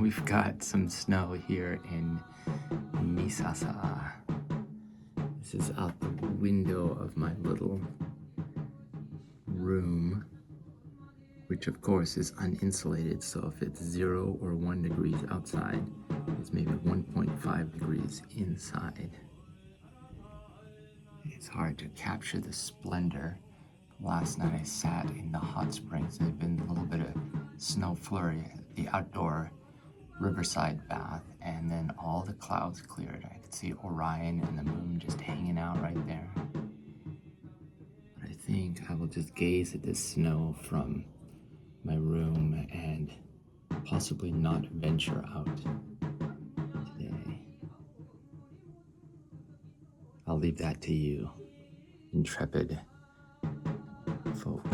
We've got some snow here in Misasa. This is out the window of my little room, which of course is uninsulated, so if it's 0 or 1 degrees outside, it's maybe 1.5 degrees inside. It's hard to capture the splendor. Last night I sat in the hot springs. There's been a little bit of snow flurry at the outdoor riverside bath, and then all the clouds cleared. I could see Orion and the moon just hanging out right there. But I think I will just gaze at this snow from my room and possibly not venture out today. I'll leave that to you, intrepid folk.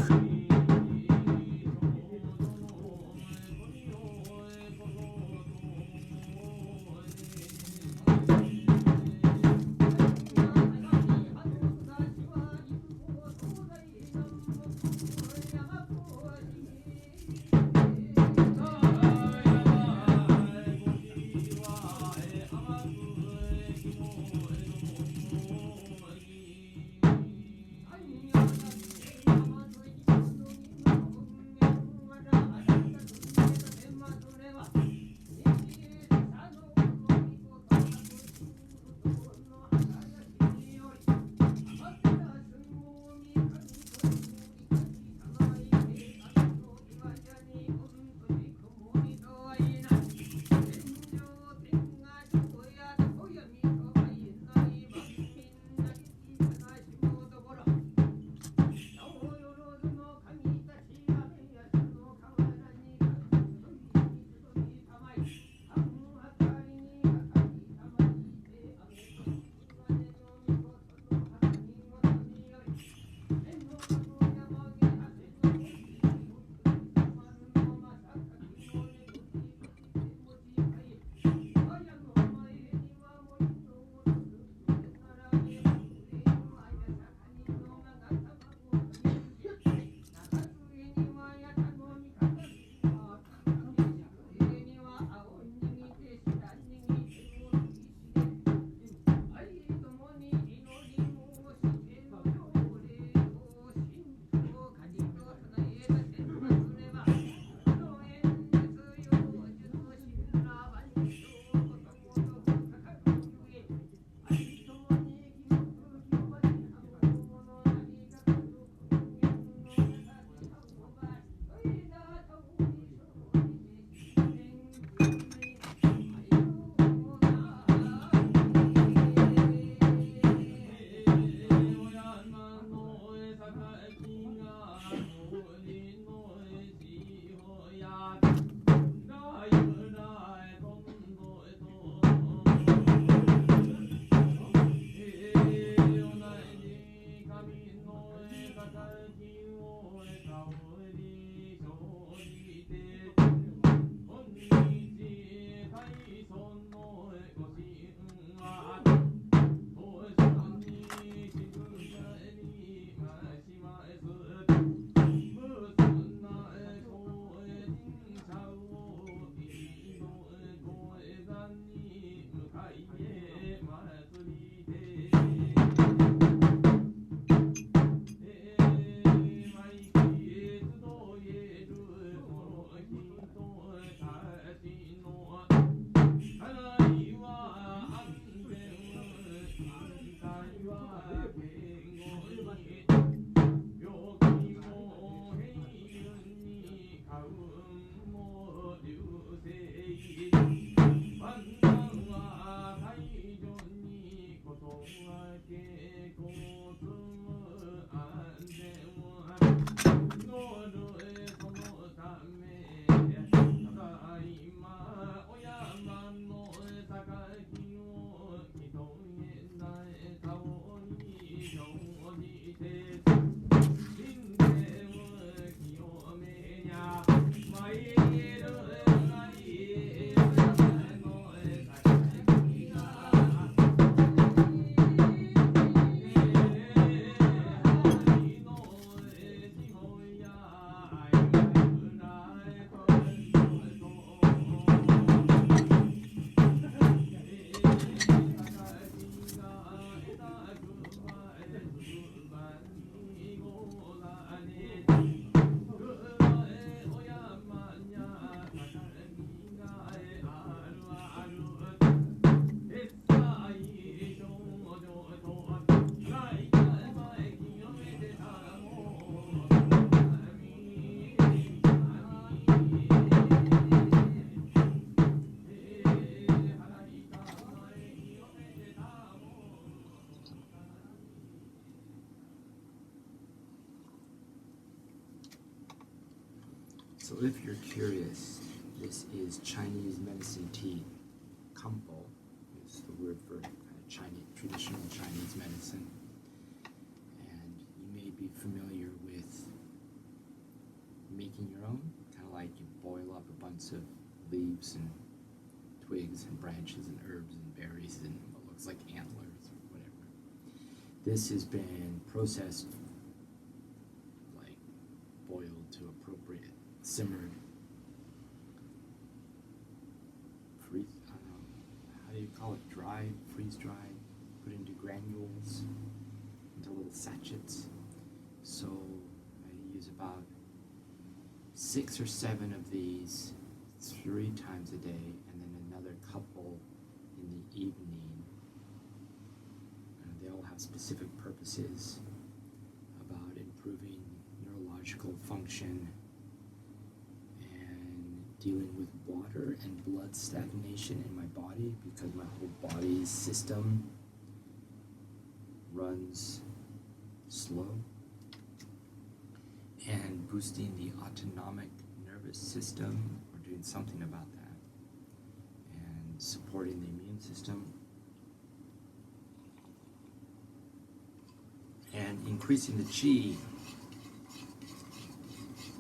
So if you're curious, this is Chinese medicine tea. Kampo is the word for Chinese, traditional Chinese medicine. And you may be familiar with making your own, kind of like you boil up a bunch of leaves and twigs and branches and herbs and berries and what looks like antlers or whatever. This has been processed, like boiled to appropriate, simmered, freeze, I don't know, how do you call it, dried, freeze-dried, put into granules, into little sachets. So I use about 6 or 7 of these 3 times a day, and then another couple in the evening. They all have specific purposes about improving neurological function and dealing with water and blood stagnation in my body, because my whole body's system runs slow, and boosting the autonomic nervous system, or doing something about that, and supporting the immune system, and increasing the qi,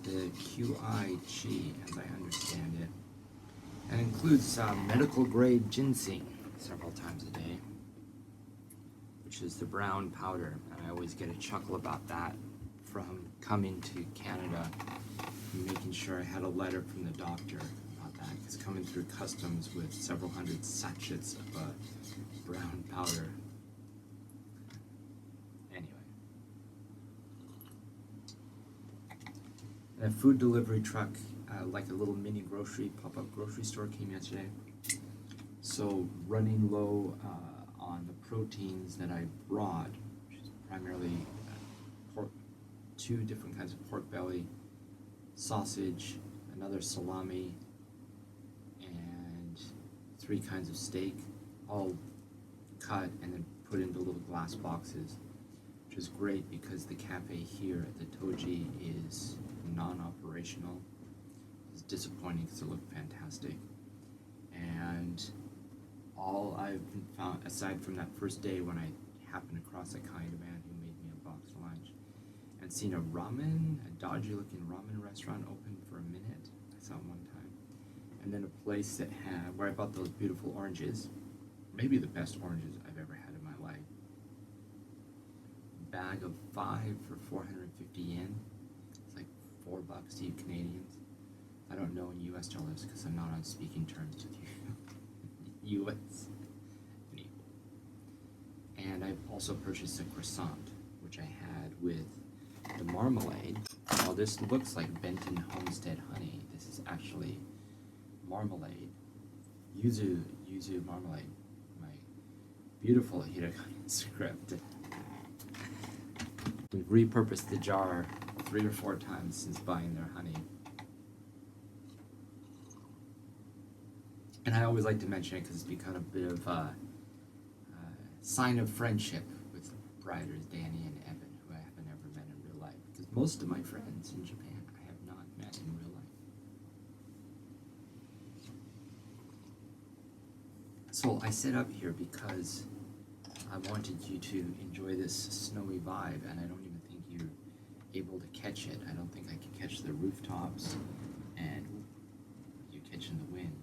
the QI qi, as I understand it, and includes medical grade ginseng several times a day, which is the brown powder, and I always get a chuckle about that from coming to Canada and making sure I had a letter from the doctor about that, because coming through customs with several hundred sachets of brown powder. Anyway. A food delivery truck, like a little mini grocery, pop-up grocery store, came yesterday. So running low on the proteins that I brought, which is primarily pork, 2 different kinds of pork belly, sausage, another salami, and 3 kinds of steak, all cut and then put into little glass boxes, which is great because the cafe here at the Toji is non-operational. It's disappointing because it looked fantastic. And all I've found, aside from that first day when I happened across a kind man who made me a boxed lunch, and seen a dodgy looking ramen restaurant open for a minute. I saw it one time. And then a place that had, where I bought those beautiful oranges, maybe the best oranges I've ever had in my life. Bag of 5 for 450 yen. It's like $4 to you Canadians. I don't know in US dollars because I'm not on speaking terms with you. US. And I've also purchased a croissant, which I had with the marmalade. Well, this looks like Benton Homestead honey. This is actually marmalade. Yuzu marmalade. My beautiful hiragana script. We've repurposed the jar 3 or 4 times since buying their honey. And I always like to mention it because it's become a bit of a sign of friendship with writers Danny and Evan, who I haven't ever met in real life. Because most of my friends in Japan I have not met in real life. So I set up here because I wanted you to enjoy this snowy vibe, and I don't even think you're able to catch it. I don't think I can catch the rooftops, and you catching the wind.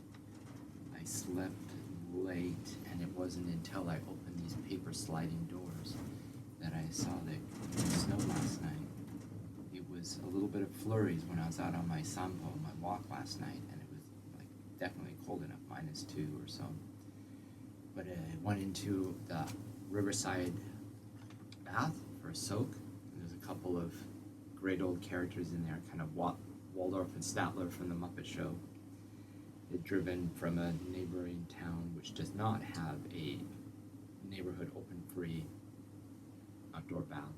I slept late, and it wasn't until I opened these paper sliding doors that I saw the snow last night. It was a little bit of flurries when I was out on my sampo, my walk last night, and it was like definitely cold enough, -2 or so. But I went into the riverside bath for a soak. There's a couple of great old characters in there, kind of Waldorf and Statler from the Muppet Show. They're driven from a neighboring town which does not have a neighborhood open free outdoor bath.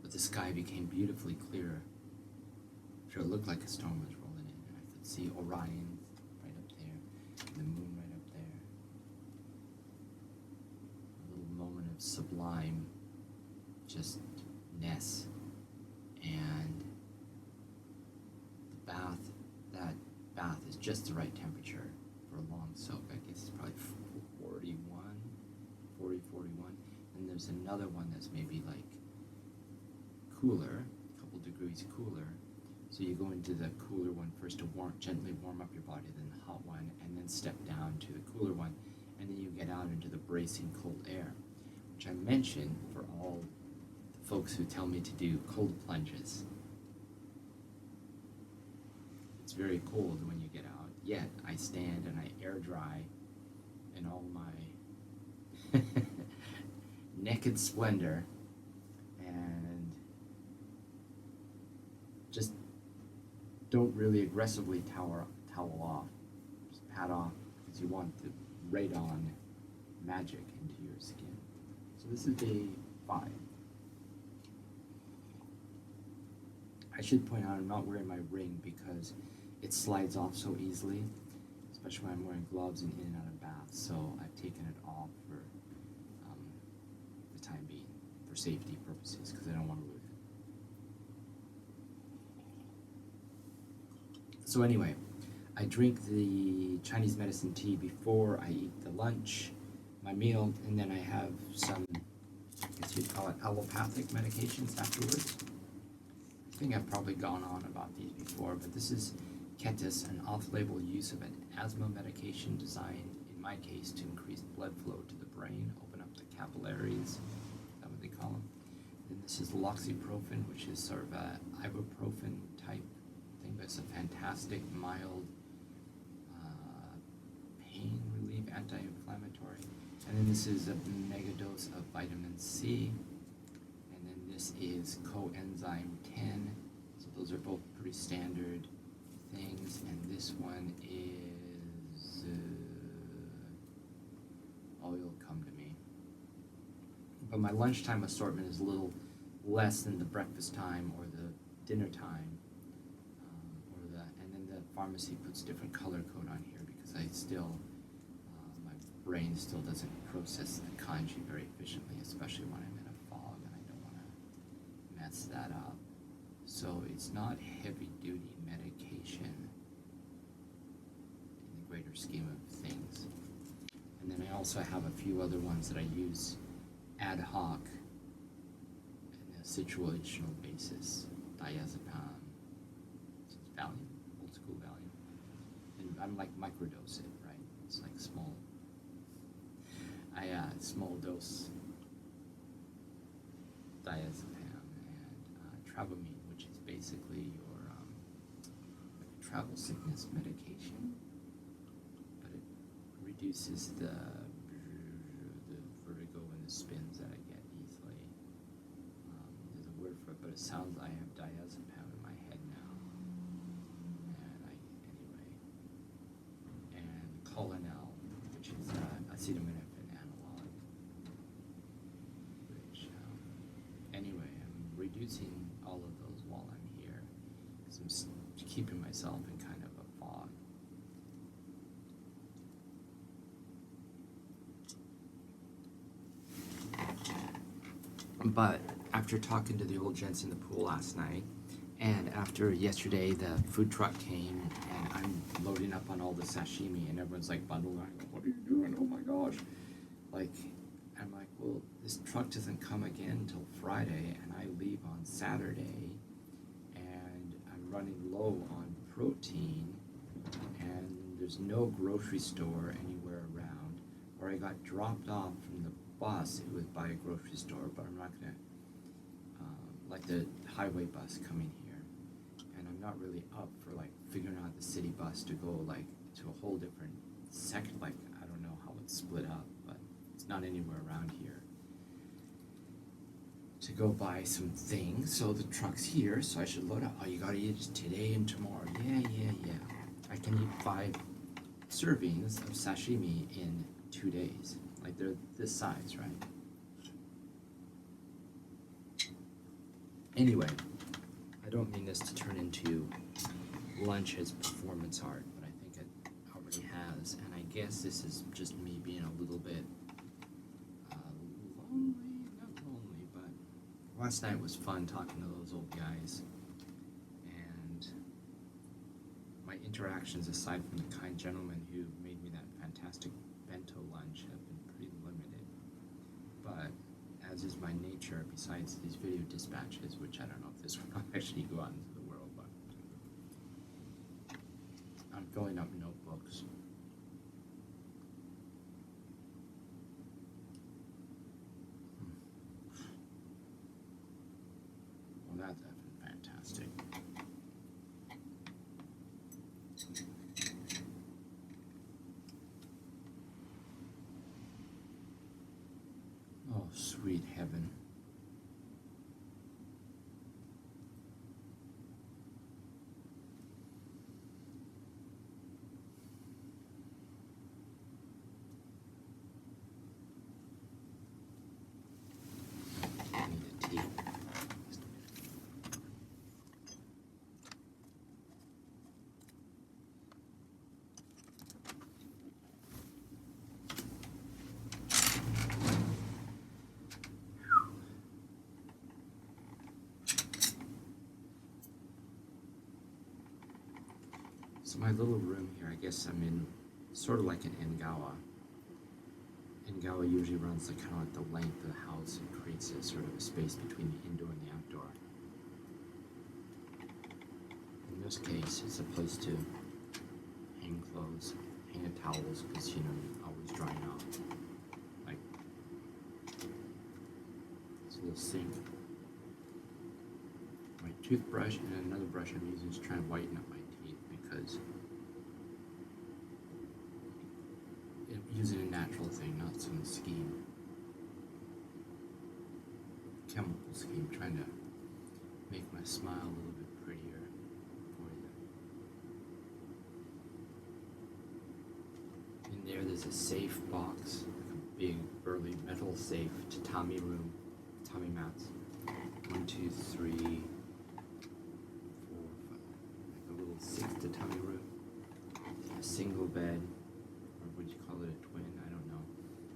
But the sky became beautifully clear. Sure, it looked like a storm was rolling in, and I could see Orion right up there, and the moon right up there. A little moment of sublime just-ness. and that bath is just the right temperature for a long soak. I guess it's probably 41. And there's another one that's maybe like cooler, a couple degrees cooler. So you go into the cooler one first to gently warm up your body, then the hot one, and then step down to the cooler one, and then you get out into the bracing cold air, which I mentioned for all the folks who tell me to do cold plunges. It's very cold when you get out, yet I stand and I air dry in all my naked splendor and just don't really aggressively towel off. Just pat off because you want the radon magic into your skin. So this is day 5. I should point out I'm not wearing my ring because it slides off so easily, especially when I'm wearing gloves and in and out of baths. So I've taken it off for the time being, for safety purposes, because I don't want to lose it. So anyway, I drink the Chinese medicine tea before I eat the lunch, my meal, and then I have some, I guess you'd call it allopathic medications afterwards. I think I've probably gone on about these before, but this is Ketis, an off-label use of an asthma medication designed, in my case, to increase blood flow to the brain, open up the capillaries, is that what they call them? Then this is loxyprofen, which is sort of a ibuprofen type thing, but it's a fantastic, mild pain relief, anti-inflammatory. And then this is a mega dose of vitamin C. And then this is coenzyme 10. So those are both pretty standard things. And this one is, you'll come to me. But my lunchtime assortment is a little less than the breakfast time or the dinner time. And then the pharmacy puts different color code on here because I still, my brain still doesn't process the kanji very efficiently, especially when I'm in a fog and I don't want to mess that up. So it's not heavy duty medication in the greater scheme of things. And then I also have a few other ones that I use ad hoc in a situational basis. Diazepam, so it's Valium, old school Valium. And I'm like microdose it, right? It's like small dose diazepam and travamine, which is basically your like travel sickness medication, but it reduces the vertigo and the spins that I get easily. There's a word for it, but it sounds, I have diazepam in my head now. And Colonel, which is acetaminophen analog, which, anyway, I'm reducing all of those while I'm here, because I'm keeping myself in kind of a fog. But after talking to the old gents in the pool last night, and after yesterday the food truck came, and I'm loading up on all the sashimi, and everyone's like bundling, what are you doing? Oh my gosh. Like, I'm like, well, this truck doesn't come again until Friday, and I leave on Saturday, and I'm running low on protein, and there's no grocery store anywhere around. Or I got dropped off from the bus, it was by a grocery store, but I'm not gonna, like the highway bus coming here, and I'm not really up for like figuring out the city bus to go like to a whole different section, like I don't know how it's split up, but it's not anywhere around here to go buy some things. So the truck's here, so I should load up. Oh, you gotta eat it today and tomorrow. Yeah. I can eat 5 servings of sashimi in 2 days. Like they're this size, right? Anyway, I don't mean this to turn into lunch as performance art, but I think it already has, and I guess this is just me being a little bit lonely, not lonely, but last night was fun talking to those old guys, and my interactions, aside from the kind gentleman who made me that fantastic bento lunch, have been pretty limited. But as is my nature, besides these video dispatches, which I don't know if this will actually go out into the world, but I'm filling up notebooks. Well, that's effing fantastic. Oh, sweet heaven. I need a tea. So my little room here, I guess I'm in sort of like an engawa. Engawa usually runs like kind of like the length of the house and creates a sort of a space between the indoor and the outdoor. In this case, it's a place to hang clothes, hang the towels, because you know you're always drying out. Like, it's a little sink. My toothbrush and another brush I'm using to try and whiten up my teeth, because I'm using a natural thing, not some scheme, chemical scheme, trying to make my smile a little bit prettier for you. In there, there's a safe box, like a big burly metal safe, tatami room, tatami mats. 1, 2, 3, 4, 5, like a little 6 tatami room, a single bed, or would you call it a twin? I don't know.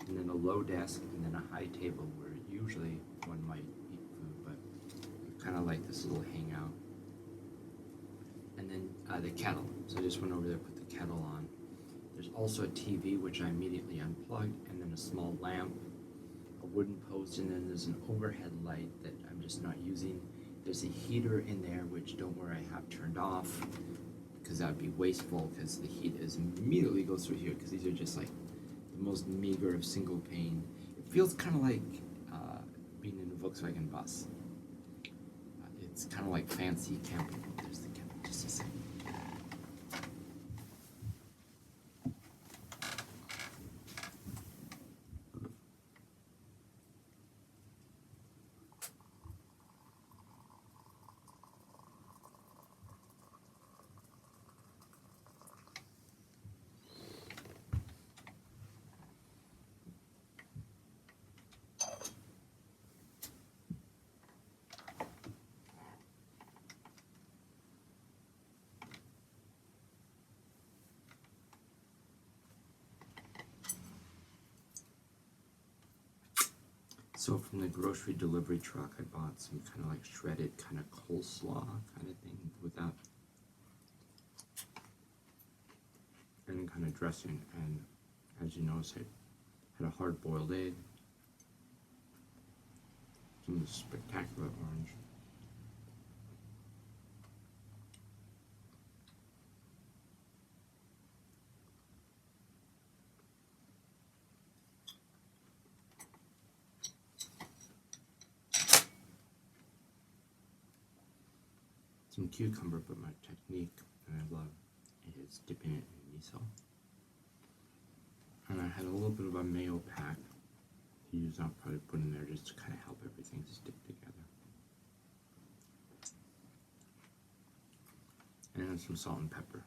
And then a low desk, and then a high table where usually one might eat food, but kind of like this little hangout. And then the kettle. So I just went over there, put the kettle on. There's also a TV, which I immediately unplugged, and then a small lamp, a wooden post, and then there's an overhead light that I'm just not using. There's a heater in there, which don't worry, I have turned off, because that would be wasteful, because the heat is immediately goes through here, because these are just like the most meager of single pane. It feels kind of like being in a Volkswagen bus. It's kind of like fancy camping. There's the camera, just a second. So from the grocery delivery truck, I bought some kind of like shredded kind of coleslaw kind of thing without any kind of dressing. And as you notice, I had a hard-boiled egg, some spectacular orange, some cucumber, but my technique, and I love, is dipping it in miso. And I had a little bit of a mayo pack to use. I'll probably put in there just to kind of help everything stick together. And then some salt and pepper.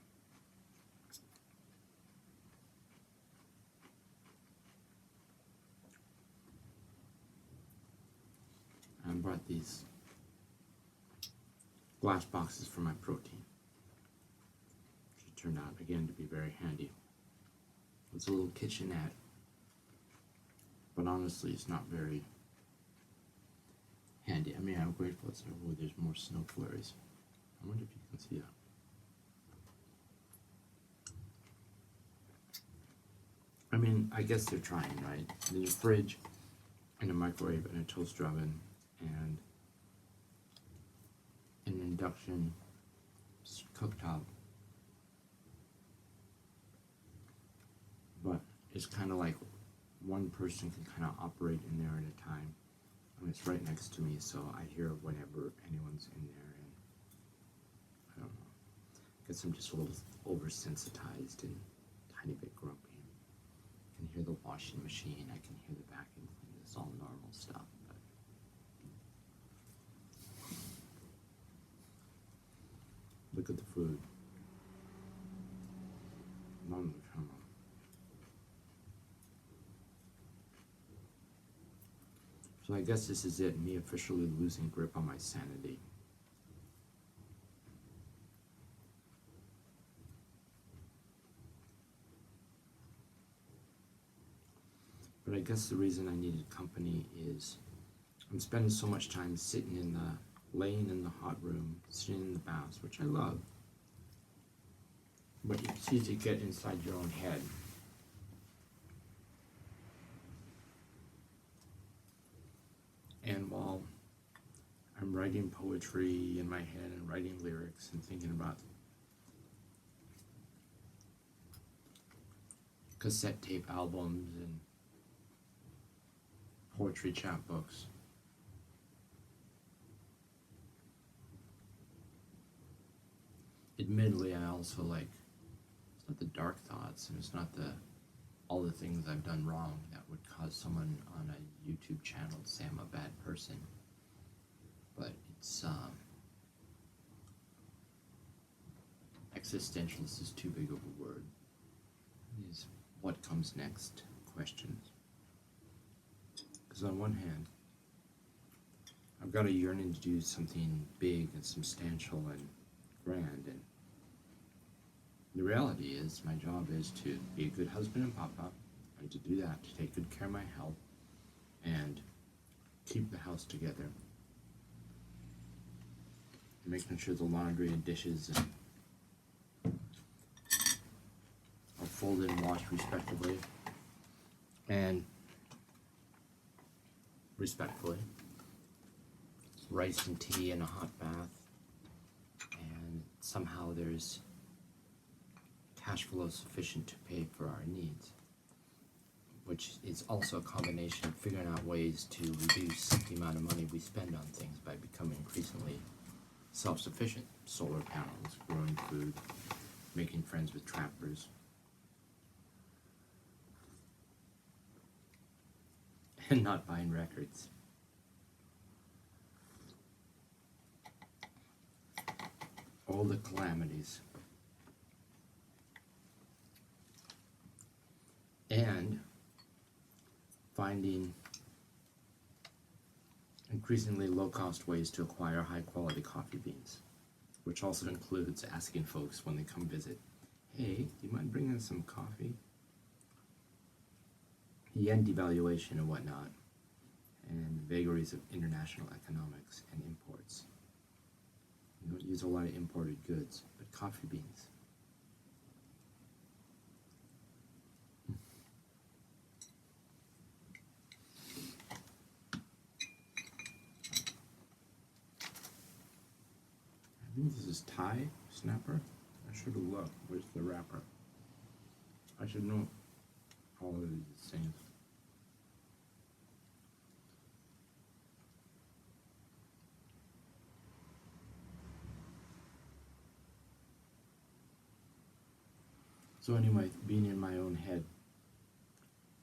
I brought these glass boxes for my protein, which turned out again to be very handy. It's a little kitchenette, but honestly it's not very handy. I mean, I'm grateful it's where there's more snow flurries. I wonder if you can see that. I mean, I guess they're trying, right? There's a fridge and a microwave and a toaster oven and an induction cooktop. But it's kind of like one person can kind of operate in there at a time. And it's right next to me, so I hear whenever anyone's in there. And I don't know. I guess I'm just a little oversensitized and a tiny bit grumpy. I can hear the washing machine. I can hear the vacuum cleaner. It's all normal stuff. But look at the food. So I guess this is it, me officially losing grip on my sanity. But I guess the reason I needed company is I'm spending so much time laying in the hot room, sitting in the baths, which I love. But it's easy to get inside your own head. And while I'm writing poetry in my head and writing lyrics and thinking about cassette tape albums and poetry chapbooks, admittedly, I also it's not the dark thoughts and it's not all the things I've done wrong that would cause someone on a YouTube channel to say I'm a bad person. But it's existentialist is too big of a word. These what comes next questions. Because on one hand, I've got a yearning to do something big and substantial and grand, and the reality is my job is to be a good husband and papa, and to do that, to take good care of my health and keep the house together, and making sure the laundry and dishes are folded and washed respectively, and rice and tea and a hot bath, and somehow there's cash flow sufficient to pay for our needs, which is also a combination of figuring out ways to reduce the amount of money we spend on things by becoming increasingly self-sufficient. Solar panels, growing food, making friends with trappers, and not buying records. All the calamities. And finding increasingly low-cost ways to acquire high-quality coffee beans, which also includes asking folks when they come visit, hey, do you mind bringing some coffee? Yen devaluation and whatnot, and vagaries of international economics and imports. We don't use a lot of imported goods, but coffee beans. I think this is Thai snapper. I should have looked. Where's the wrapper? I should know all of these things. So anyway, being in my own head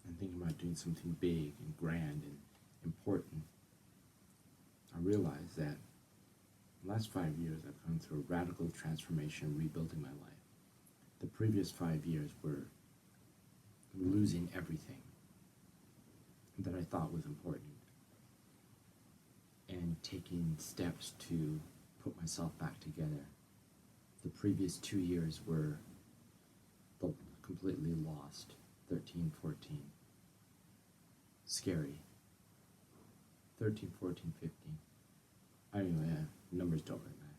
and thinking about doing something big and grand and important, I realized that the last 5 years I've gone through a radical transformation, rebuilding my life. The previous 5 years were losing everything that I thought was important and taking steps to put myself back together. The previous 2 years were completely lost, 13, 14. Scary. 13, 14, 15. Anyway, numbers don't really matter.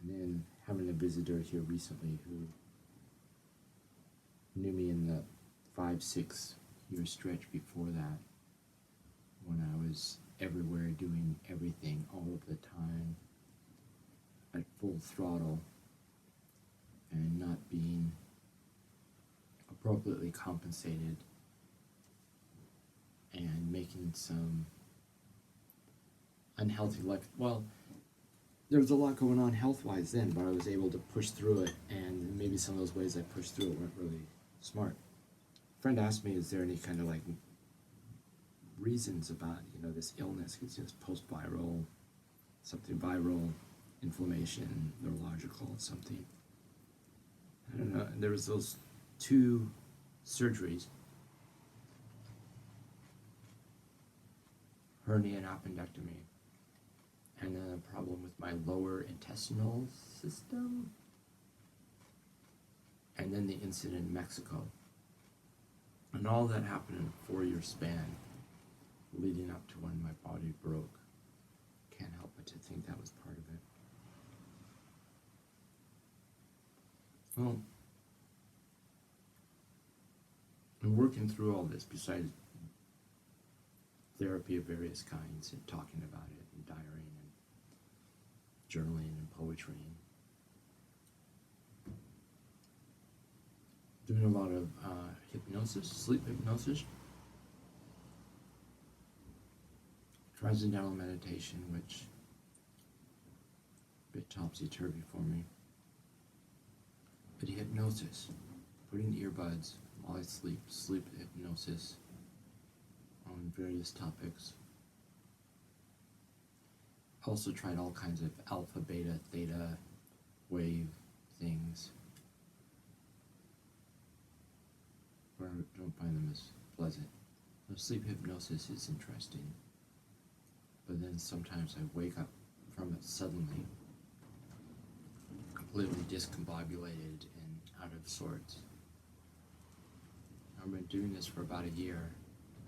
And then having a visitor here recently who knew me in the 5-6 year stretch before that, when I was everywhere doing everything all of the time at full throttle and not being appropriately compensated and making some unhealthy life. Well, there was a lot going on health-wise then, but I was able to push through it, and maybe some of those ways I pushed through it weren't really smart. A friend asked me, is there any kind of like reasons about, this illness? It's just post-viral, something viral, inflammation, neurological, something. I don't know. There was those 2 surgeries, hernia and appendectomy, and then a problem with my lower intestinal system, and then the incident in Mexico. And all that happened in a 4-year span leading up to when my body broke. Can't help but to think that was part of it. Well, I'm working through all this besides therapy of various kinds and talking about it and diarying and journaling and poetry and doing a lot of hypnosis, sleep hypnosis, transcendental meditation, which is a bit topsy-turvy for me, but hypnosis, putting earbuds while I sleep hypnosis on various topics. Also tried all kinds of alpha, beta, theta, wave things, but I don't find them as pleasant. So sleep hypnosis is interesting, but then sometimes I wake up from it suddenly, completely discombobulated and out of sorts. I've been doing this for about a year.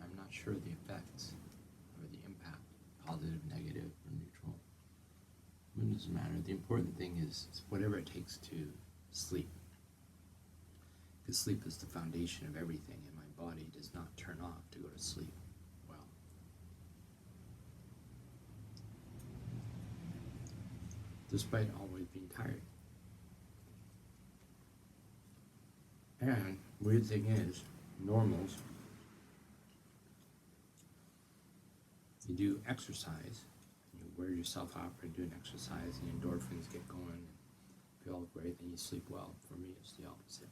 I'm not sure the effects or the impact, positive, negative, or neutral. It doesn't matter. The important thing is whatever it takes to sleep. Because sleep is the foundation of everything, and my body does not turn off to go to sleep. Well, despite always being tired. And weird thing is, normals, you do exercise, you wear yourself out for doing exercise, and endorphins get going, and feel great, and you sleep well. For me, it's the opposite.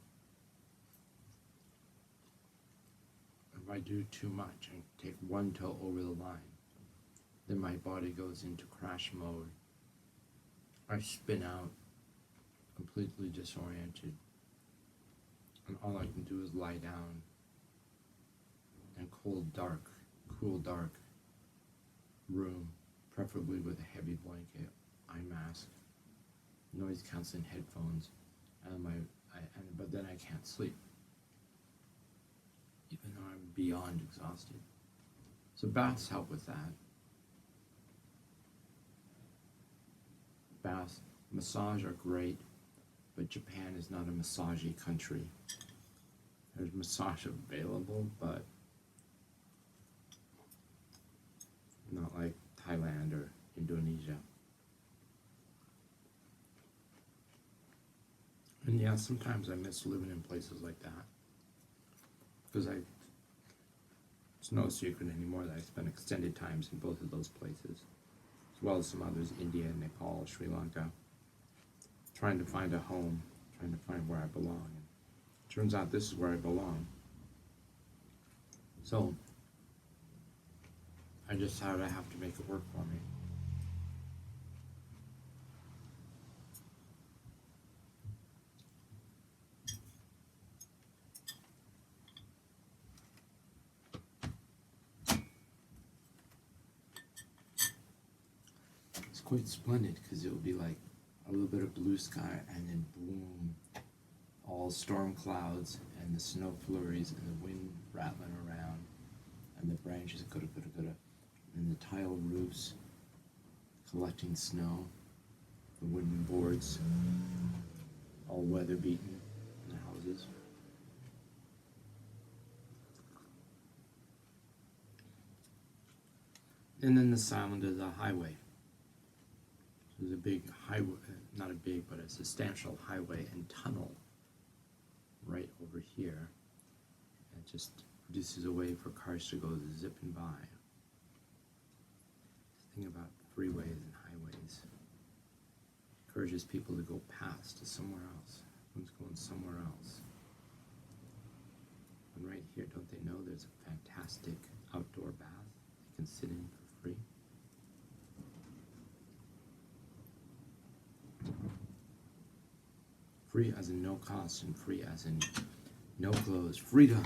If I do too much and take one toe over the line, then my body goes into crash mode. I spin out, completely disoriented, and all I can do is lie down in a cool, dark room, preferably with a heavy blanket, eye mask, noise canceling headphones, and but then I can't sleep, even though I'm beyond exhausted. So baths help with that. Baths, massage are great, but Japan is not a massagey country. There's massage available, but not like Thailand or Indonesia. And yeah, sometimes I miss living in places like that, because it's no secret anymore that I spend extended times in both of those places, as well as some others, India, Nepal, Sri Lanka, trying to find a home, trying to find where I belong. And it turns out this is where I belong. So I just thought I have to make it work for me. It's quite splendid because it will be like a little bit of blue sky and then boom, all storm clouds and the snow flurries and the wind rattling around and the branches and the tile roofs collecting snow, the wooden boards all weather beaten in the houses. And then the sound of the highway. There's a big highway, not a big, but a substantial highway and tunnel right over here. It just produces a way for cars to go zipping by. The thing about freeways and highways encourages people to go past to somewhere else. Everyone's going somewhere else. And right here, don't they know there's a fantastic outdoor bath they can sit in for free? Free as in no cost, and free as in no clothes. Freedom!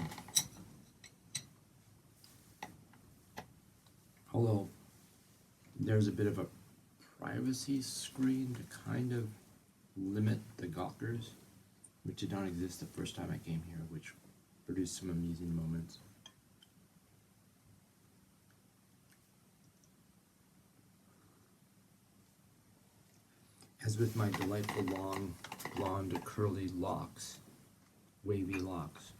Although there's a bit of a privacy screen to kind of limit the gawkers, which did not exist the first time I came here, which produced some amusing moments. As with my delightful long, blonde, curly locks, wavy locks.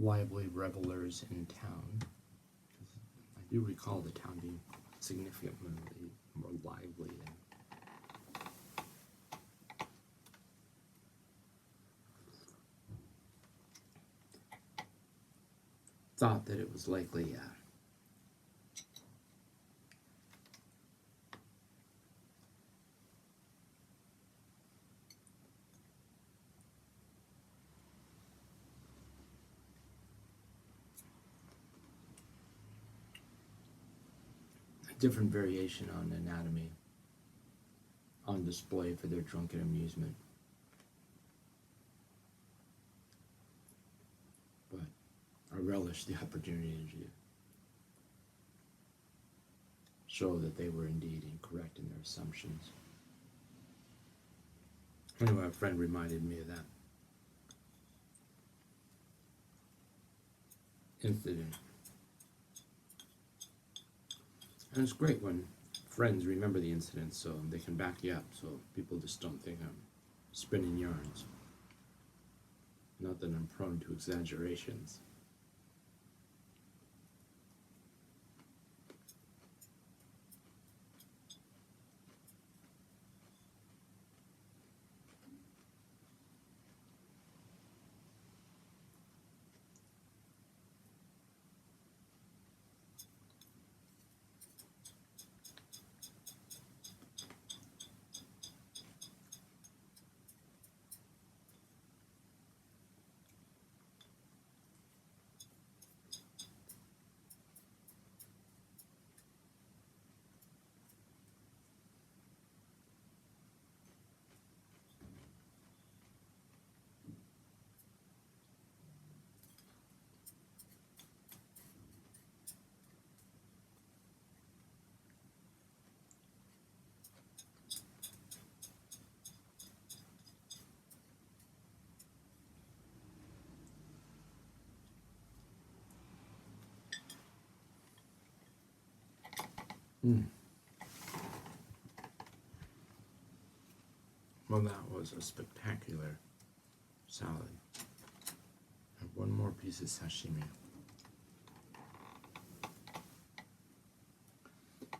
Lively revelers in town. I do recall the town being significantly more lively than thought that it was likely a different variation on anatomy on display for their drunken amusement. But I relish the opportunity to show that they were indeed incorrect in their assumptions. Anyway, a friend reminded me of that incident. And it's great when friends remember the incident so they can back you up, so people just don't think I'm spinning yarns. Not that I'm prone to exaggerations. Well, that was a spectacular salad. And one more piece of sashimi.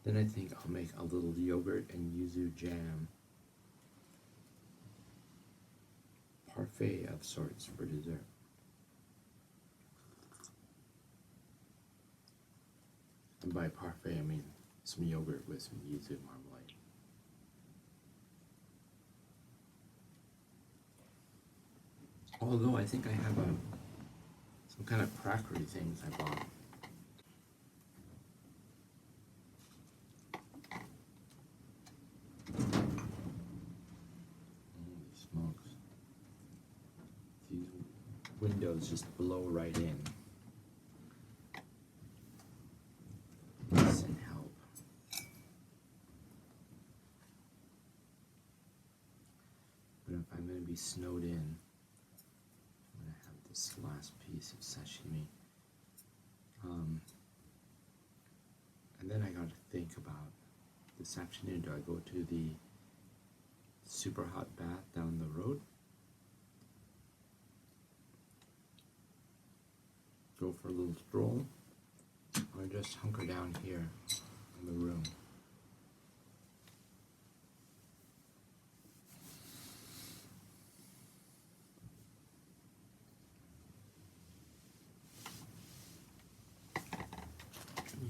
Then I think I'll make a little yogurt and yuzu jam parfait of sorts for dessert. And by parfait, I mean some yogurt with some yuzu marmalade. Although I think I have some kind of crackery things I bought. Holy smokes. These windows just blow right in. Send help. But if I'm going to be snowed in, I'm going to this last piece of sashimi. And then I got to think about this afternoon, do I go to the super hot bath down the road? Go for a little stroll? Or just hunker down here in the room?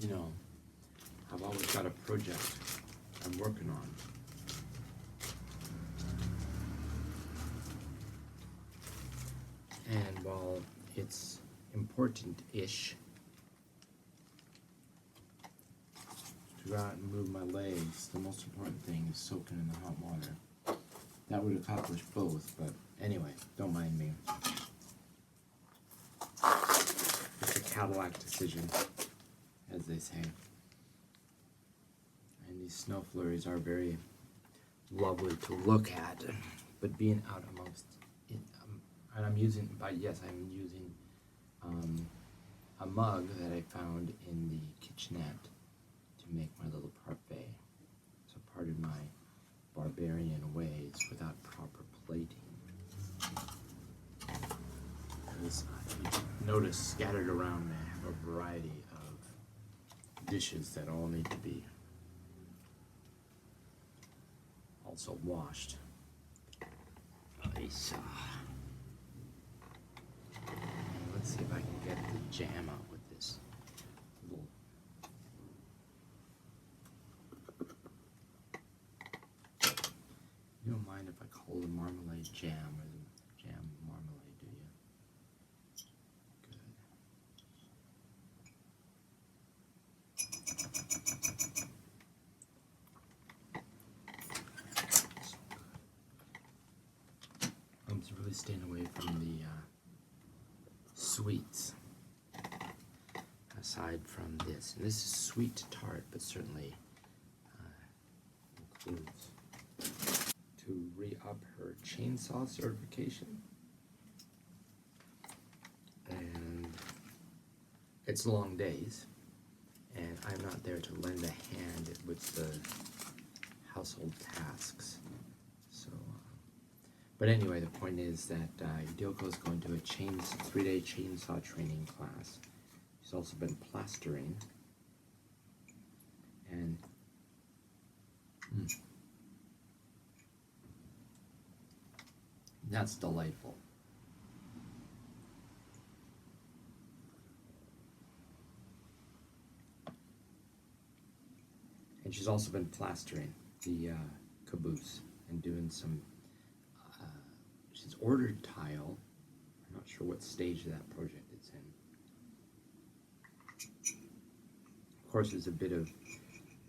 You know, I've always got a project I'm working on. And while it's important-ish to go out and move my legs, the most important thing is soaking in the hot water. That would accomplish both, but anyway, don't mind me. It's a Cadillac decision, as they say. And these snow flurries are very lovely to look at, but being out amongst it, and I'm using a mug that I found in the kitchenette to make my little parfait. So pardon my barbarian ways without proper plating. As you notice, scattered around, I have a variety of dishes that all need to be also washed. Let's see if I can get the jam out with this little. You don't mind if I call the marmalade jam or the jam marmalade, do you? Good. I'm just really staying away from the sweets, aside from this. And this is sweet tart, but certainly includes to re-up her chainsaw certification. And it's long days, and I'm not there to lend a hand with the household tasks. So, but anyway, the point is that Yoko is going to a 3-day chainsaw training class. She's also been plastering, and that's delightful. And she's also been plastering the caboose and doing some, she's ordered tile. I'm not sure what stage of that project it's in. Of course, there's a bit of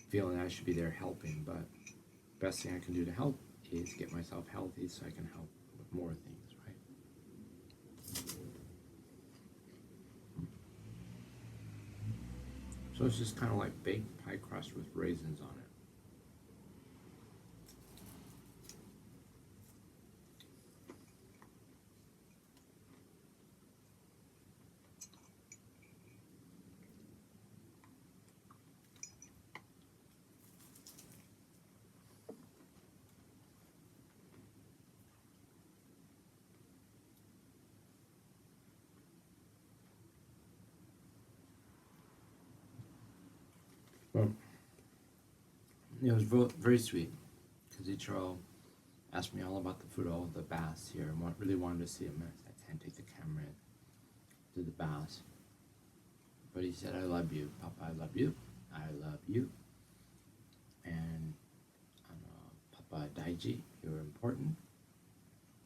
feeling I should be there helping, but the best thing I can do to help is get myself healthy so I can help with more things, right? So it's just kind of like baked pie crust with raisins on it. Well, it was very sweet because Ichiro asked me all about the food, all of the baths here, and really wanted to see him. I can't take the camera in to the baths. But he said, I love you, Papa, I love you, I love you. And Papa Daiji, you're important.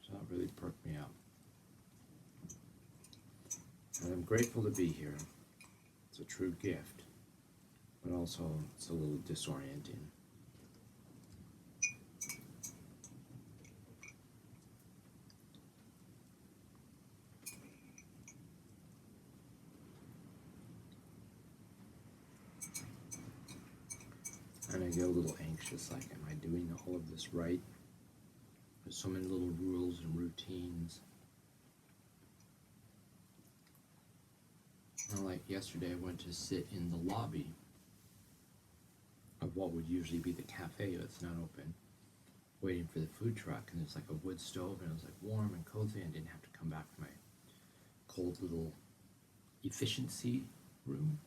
So that really perked me up. And I'm grateful to be here. It's a true gift, but also it's a little disorienting. And I get a little anxious, like, am I doing all of this right? There's so many little rules and routines. Like yesterday, I went to sit in the lobby of what would usually be the cafe that's not open, waiting for the food truck, and there's like a wood stove, and it was like warm and cozy, and I didn't have to come back from my cold little efficiency room.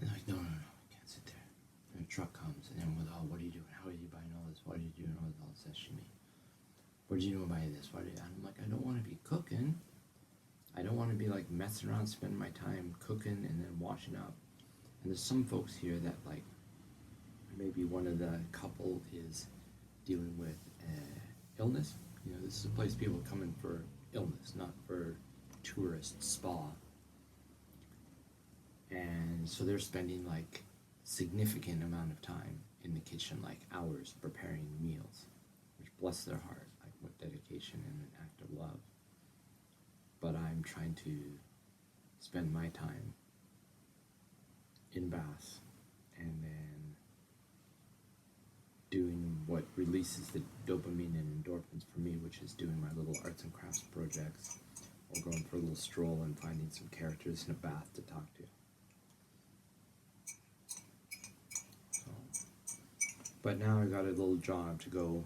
And like, no, I can't sit there. And the truck comes, and then with, oh, what are you doing? How are you buying all this? What are you doing all this sashimi? What are you doing buying this? What are you? And I'm like, I don't want to be cooking. I don't want to be like messing around, spending my time cooking and then washing up. And there's some folks here that like, maybe one of the couple is dealing with illness. You know, this is a place people come in for illness, not for tourist spa. And so they're spending like significant amount of time in the kitchen, like hours preparing meals, which bless their heart, like with dedication and an act of love. But I'm trying to spend my time in baths and then doing what releases the dopamine and endorphins for me, which is doing my little arts and crafts projects, or going for a little stroll and finding some characters in a bath to talk to. So, but now I got a little job to go.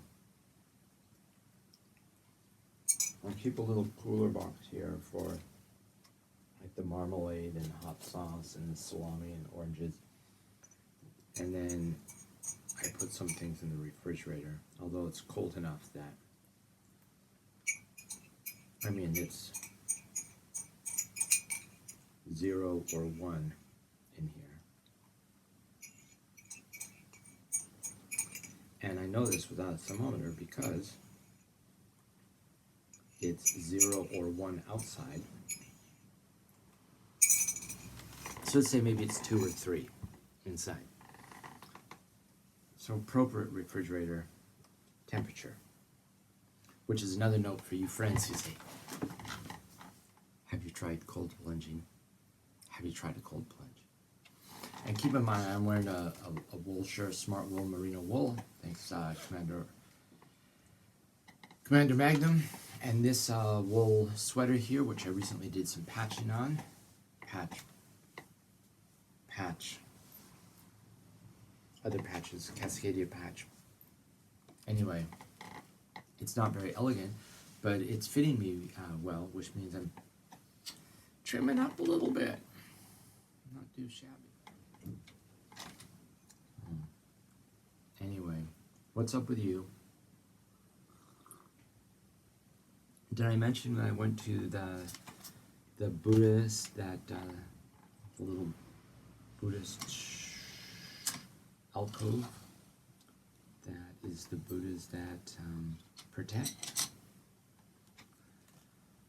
I'll keep a little cooler box here for like the marmalade and hot sauce and salami and oranges. And then I put some things in the refrigerator, although it's cold enough that, I mean, it's 0 or 1 in here. And I know this without a thermometer because it's 0 or 1 outside. So let's say maybe it's 2 or 3 inside. So appropriate refrigerator temperature, which is another note for you friends who say, have you tried cold plunging? Have you tried a cold plunge? And keep in mind, I'm wearing a wool shirt, Smart Wool Merino Wool. Thanks, Commander Magnum. And this wool sweater here, which I recently did some patching on. Patch. Other patches, Cascadia patch. Anyway, it's not very elegant, but it's fitting me well, which means I'm trimming up a little bit. Not too shabby. Anyway, what's up with you? Did I mention when I went to the Buddhist, that little Buddhist alcove that is the Buddhas that protect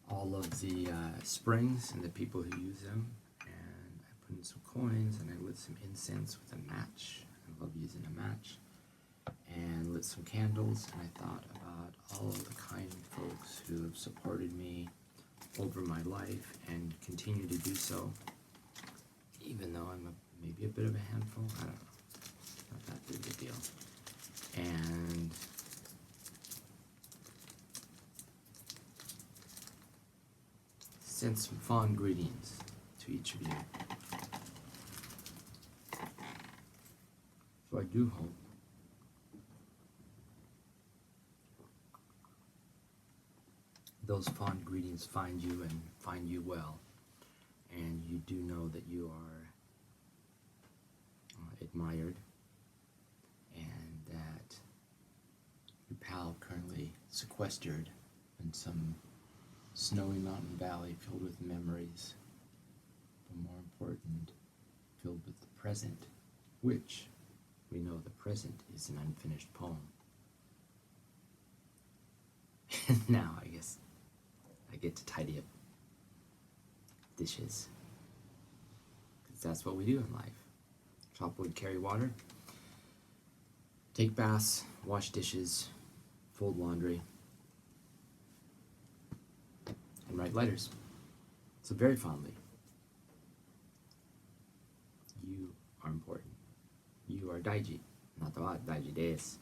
all of the springs and the people who use them. And I put in some coins and I lit some incense with a match. I love using a match. And lit some candles, and I thought about all of the kind folks who have supported me over my life and continue to do so, even though I'm maybe a bit of a handful. I don't know. Not that big a deal. And send some fond greetings to each of you. So I do hope those fond greetings find you and find you well, and you do know that you are admired, and that your pal currently sequestered in some snowy mountain valley filled with memories, but more important, filled with the present, which we know the present is an unfinished poem. And now I guess I get to tidy up dishes, because that's what we do in life. Chop wood, carry water, take baths, wash dishes, fold laundry, and write letters. So very fondly, you are important. You are daiji. Nato wa daiji desu.